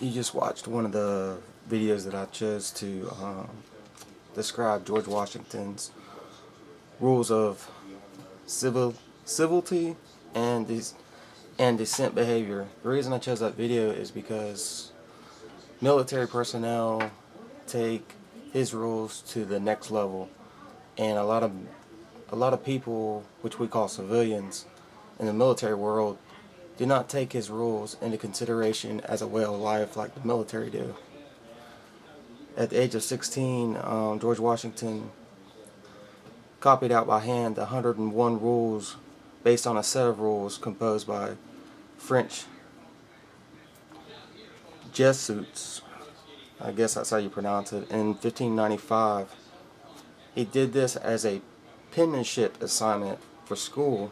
You just watched one of the videos that I chose to describe George Washington's rules of civil civility and decent behavior. The reason I chose that video is because military personnel take his rules to the next level, and a lot of people, which we call civilians, in the military world, do not take his rules into consideration as a way of life like the military do. At the age of 16, George Washington copied out by hand the 101 rules based on a set of rules composed by French Jesuits. I guess that's how you pronounce it. In 1595, he did this as a penmanship assignment for school.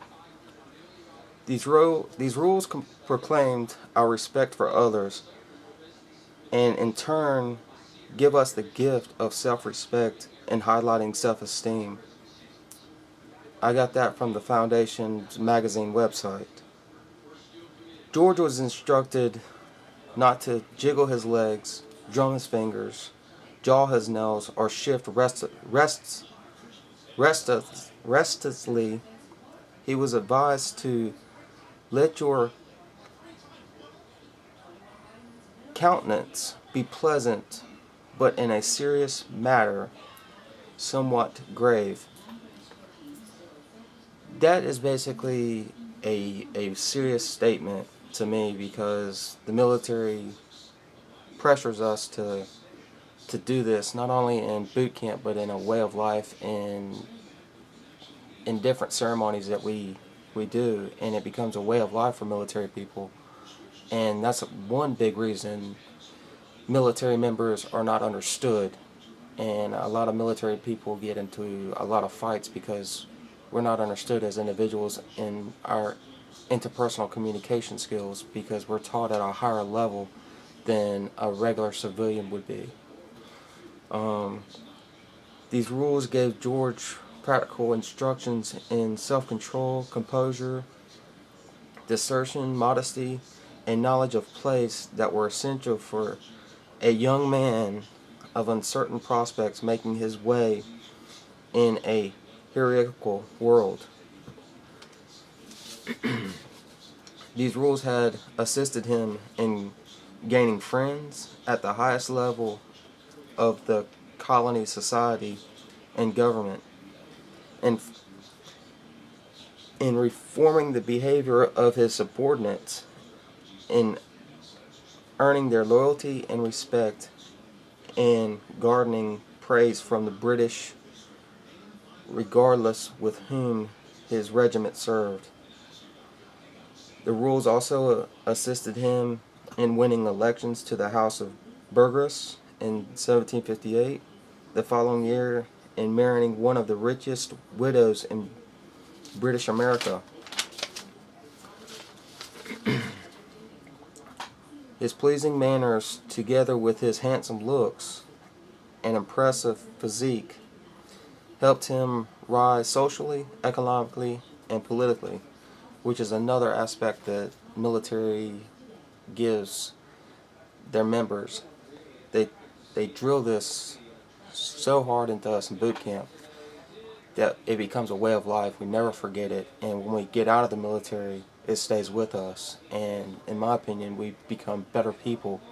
These rules proclaimed our respect for others, and in turn give us the gift of self-respect and highlighting self-esteem. I got that from the Foundation's magazine website. George was instructed not to jiggle his legs, drum his fingers, jaw his nails, or shift restlessly. He was advised to let your countenance be pleasant, but in a serious matter, somewhat grave. That is basically a serious statement to me, because the military pressures us to do this not only in boot camp but in a way of life, in different ceremonies that we do, and it becomes a way of life for military people. And that's one big reason military members are not understood, and a lot of military people get into a lot of fights because we're not understood as individuals in our interpersonal communication skills, because we're taught at a higher level than a regular civilian would be. These rules gave George practical instructions in self-control, composure, discretion, modesty, and knowledge of place that were essential for a young man of uncertain prospects making his way in a hierarchical world. These rules had assisted him in gaining friends at the highest level of the colony society and government, and in reforming the behavior of his subordinates, in earning their loyalty and respect, and garnering praise from the British, regardless with whom his regiment served. The rules also assisted him in winning elections to the House of Burgess in 1758, the following year in marrying one of the richest widows in British America. His pleasing manners, together with his handsome looks and impressive physique, helped him rise socially, economically, and politically, which is another aspect that military gives their members. They drill this so hard into us in boot camp that it becomes a way of life. We never forget it, and when we get out of the military, it stays with us. And in my opinion, we become better people,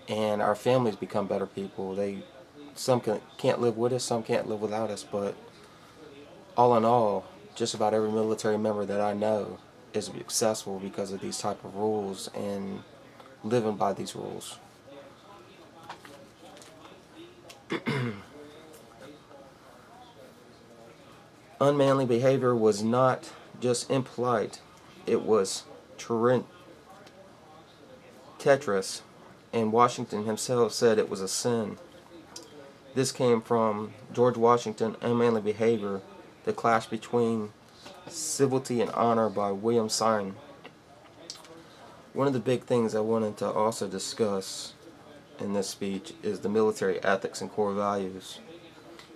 and our families become better people. Some can't live with us, some can't live without us, but all in all, just about every military member that I know is successful because of these type of rules and living by these rules. Unmanly behavior was not just impolite, it was treacherous, and Washington himself said it was a sin. This came from George Washington, Unmanly Behavior, The Clash Between Civility and Honor by William Sine. One of the big things I wanted to also discuss in this speech is the military ethics and core values.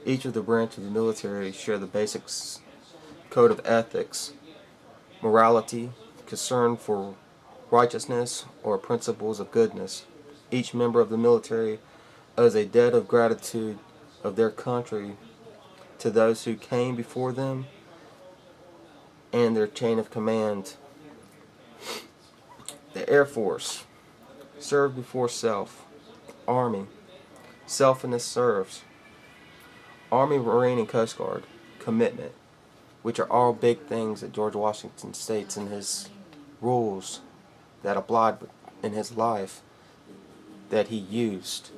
Each of the branches of the military share the basic code of ethics, morality, concern for righteousness, or principles of goodness. Each member of the military owes a debt of gratitude of their country to those who came before them and their chain of command. The Air Force, serve before self. Army, selflessness serves. Army, Marine, and Coast Guard, commitment, which are all big things that George Washington states in his rules that applied in his life that he used.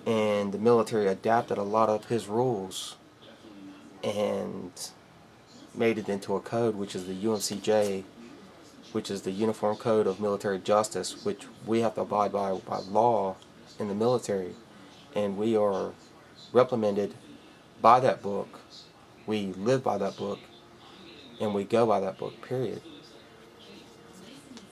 And the military adapted a lot of his rules and made it into a code, which is the UMCJ, which is the Uniform Code of Military Justice, which we have to abide by law in the military. And we are reprimanded by that book. We live by that book, and we go by that book, period.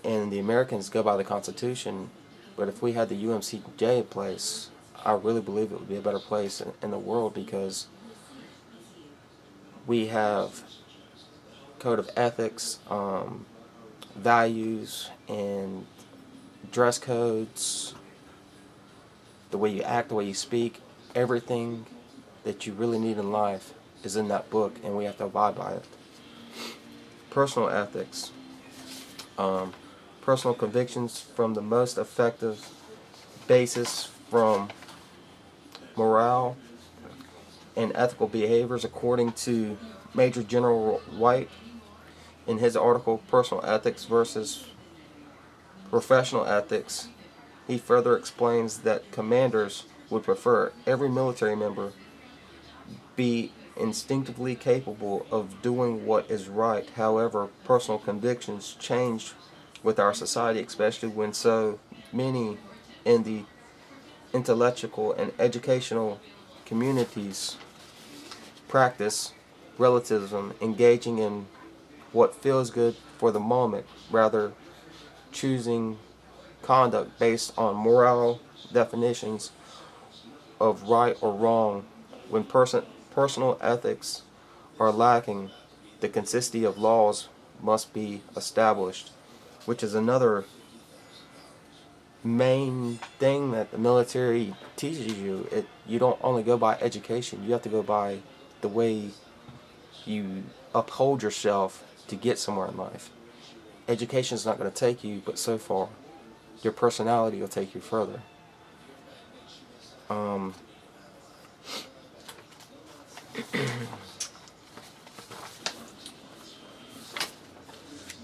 And the Americans go by the Constitution, but if we had the UMCJ in place, I really believe it would be a better place in the world, because we have code of ethics, values, and dress codes, the way you act, the way you speak, everything that you really need in life is in that book, and we have to abide by it. Personal ethics. Personal convictions from the most effective basis from morale and ethical behaviors, according to Major General White in his article Personal Ethics versus Professional Ethics. He further explains that commanders would prefer every military member be instinctively capable of doing what is right. However, personal convictions change with our society, especially when so many in the intellectual and educational communities practice relativism, engaging in what feels good for the moment, rather choosing conduct based on moral definitions of right or wrong. When personal ethics are lacking, the consistency of laws must be established, which is another main thing that the military teaches you. You don't only go by education, you have to go by the way you uphold yourself to get somewhere in life. Education is not going to take you but so far. Your personality will take you further.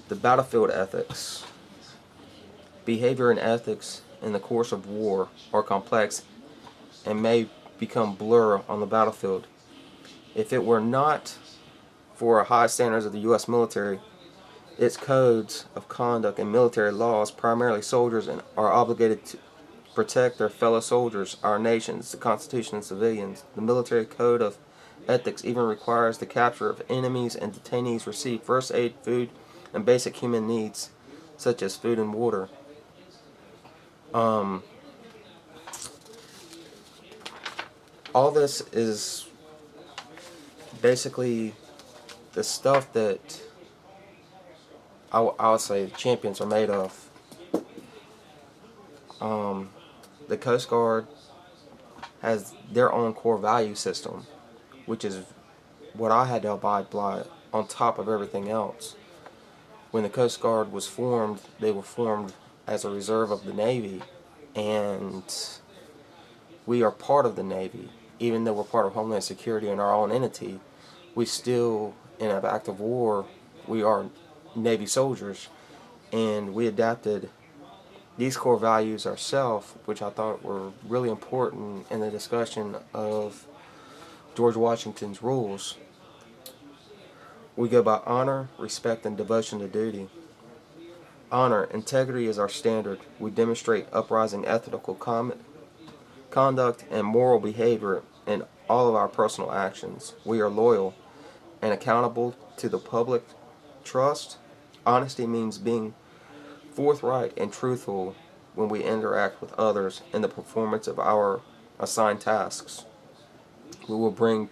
The battlefield ethics. Behavior and ethics in the course of war are complex and may become blur on the battlefield. If it were not for high standards of the U.S. military, its codes of conduct and military laws, primarily soldiers are obligated to protect their fellow soldiers, our nations, the Constitution, and civilians. The military code of ethics even requires the capture of enemies, and detainees receive first aid, food, and basic human needs, such as food and water. All this is basically the stuff that I would say champions are made of. The Coast Guard has their own core value system, which is what I had to abide by on top of everything else. When the Coast Guard was formed, they were formed as a reserve of the Navy, and we are part of the Navy. Even though we're part of Homeland Security and our own entity, we still, in an act of war, we are Navy soldiers, and we adapted these core values ourselves, which I thought were really important in the discussion of George Washington's rules. We go by honor, respect, and devotion to duty. Honor, integrity is our standard. We demonstrate uprising ethical conduct and moral behavior in all of our personal actions. We are loyal and accountable to the public trust. Honesty means being forthright and truthful when we interact with others in the performance of our assigned tasks. We will bring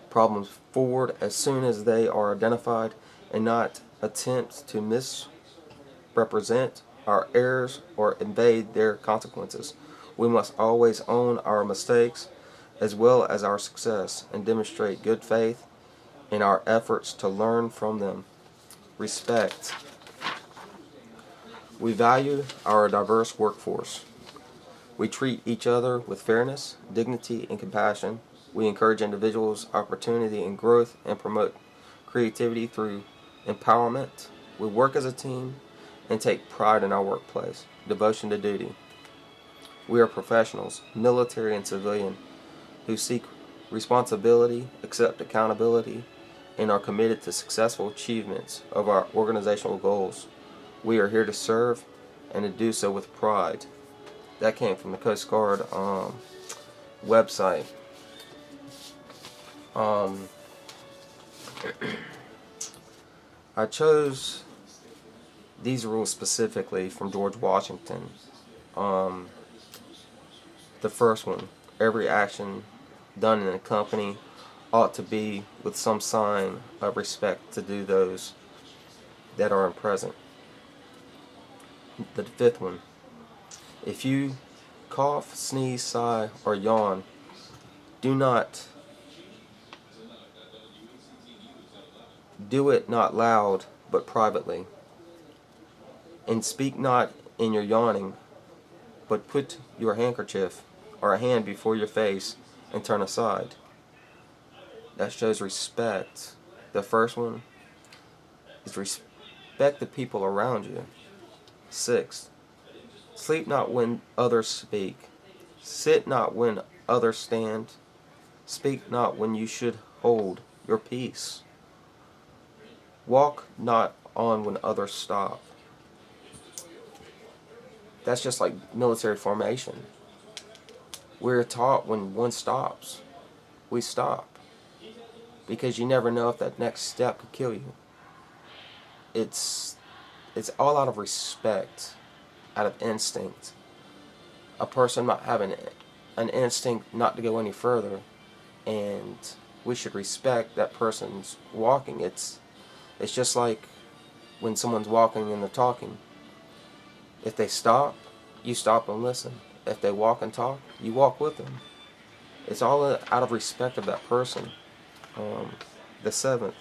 problems forward as soon as they are identified and not attempt to misrepresent our errors or evade their consequences. We must always own our mistakes as well as our success and demonstrate good faith in our efforts to learn from them. Respect. We value our diverse workforce. We treat each other with fairness, dignity, and compassion. We encourage individuals' opportunity and growth and promote creativity through empowerment. We work as a team and take pride in our workplace. Devotion to duty. We are professionals, military and civilian, who seek responsibility, accept accountability, and are committed to successful achievements of our organizational goals. We are here to serve and to do so with pride. That came from the Coast Guard website. I chose these rules specifically from George Washington. The first one, every action done in a company ought to be with some sign of respect to do those that are present. The fifth one, if you cough, sneeze, sigh, or yawn, do it not loud, but privately. And speak not in your yawning, but put your handkerchief or a hand before your face and turn aside. That shows respect. The first one is respect the people around you. 6. Sleep not when others speak. Sit not when others stand. Speak not when you should hold your peace. Walk not on when others stop. That's just like military formation. We're taught when one stops, we stop. Because you never know if that next step could kill you. It's all out of respect, out of instinct. A person might have an instinct not to go any further, and we should respect that person's walking. It's just like when someone's walking and they're talking. If they stop, you stop and listen. If they walk and talk, you walk with them. It's all out of respect of that person. The 7th,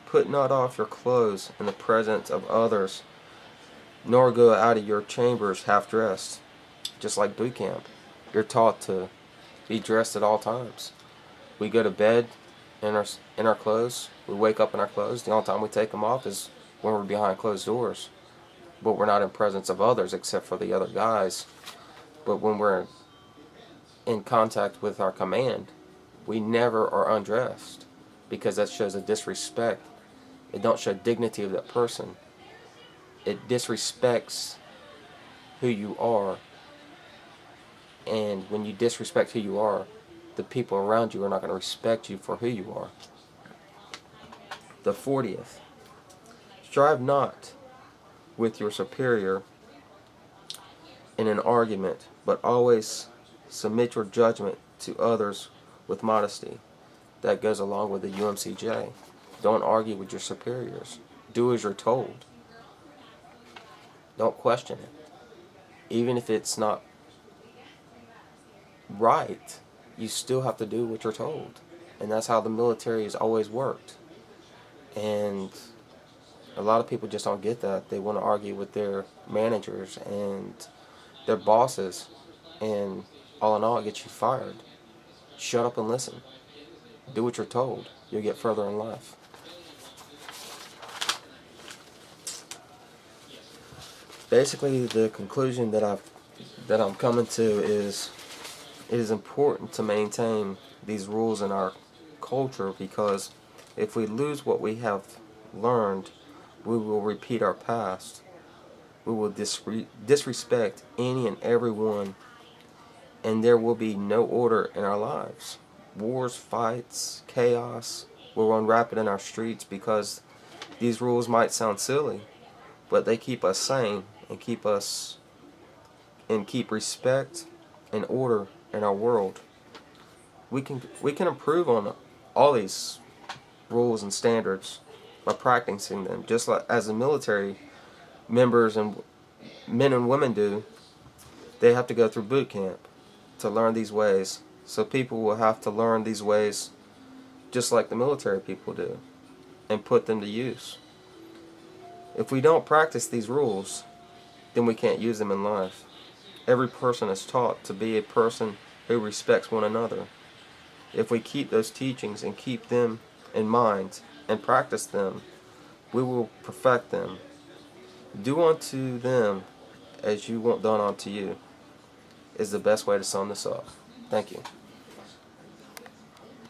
put not off your clothes in the presence of others, nor go out of your chambers half dressed. Just like boot camp, you're taught to be dressed at all times. We go to bed in our clothes. We wake up in our clothes. The only time we take them off is when we're behind closed doors. But we're not in presence of others except for the other guys. But when we're in contact with our command, we never are undressed, because that shows a disrespect. It don't show dignity of that person. It disrespects who you are. And when you disrespect who you are, the people around you are not going to respect you for who you are. The 40th, strive not with your superior in an argument, but always submit your judgment to others with modesty. That goes along with the UMCJ. Don't argue with your superiors. Do as you're told. Don't question it. Even if it's not right, you still have to do what you're told. And that's how the military has always worked. And a lot of people just don't get that. They want to argue with their managers and their bosses, and all in all, it gets you fired. Shut up and listen. Do what you're told. You'll get further in life. Basically, the conclusion that I'm coming to is it is important to maintain these rules in our culture, because if we lose what we have learned, we will repeat our past. We will disrespect any and everyone, and there will be no order in our lives. Wars, fights, chaos will run rapid in our streets, because these rules might sound silly, but they keep us sane and keep respect and order in our world. We can improve on all these rules and standards by practicing them, just like as the military members and men and women do, they have to go through boot camp to learn these ways. So people will have to learn these ways just like the military people do and put them to use. If we don't practice these rules, then we can't use them in life. Every person is taught to be a person who respects one another. If we keep those teachings and keep them in mind and practice them, we will perfect them. Do unto them as you want done unto you is the best way to sum this up. Thank you.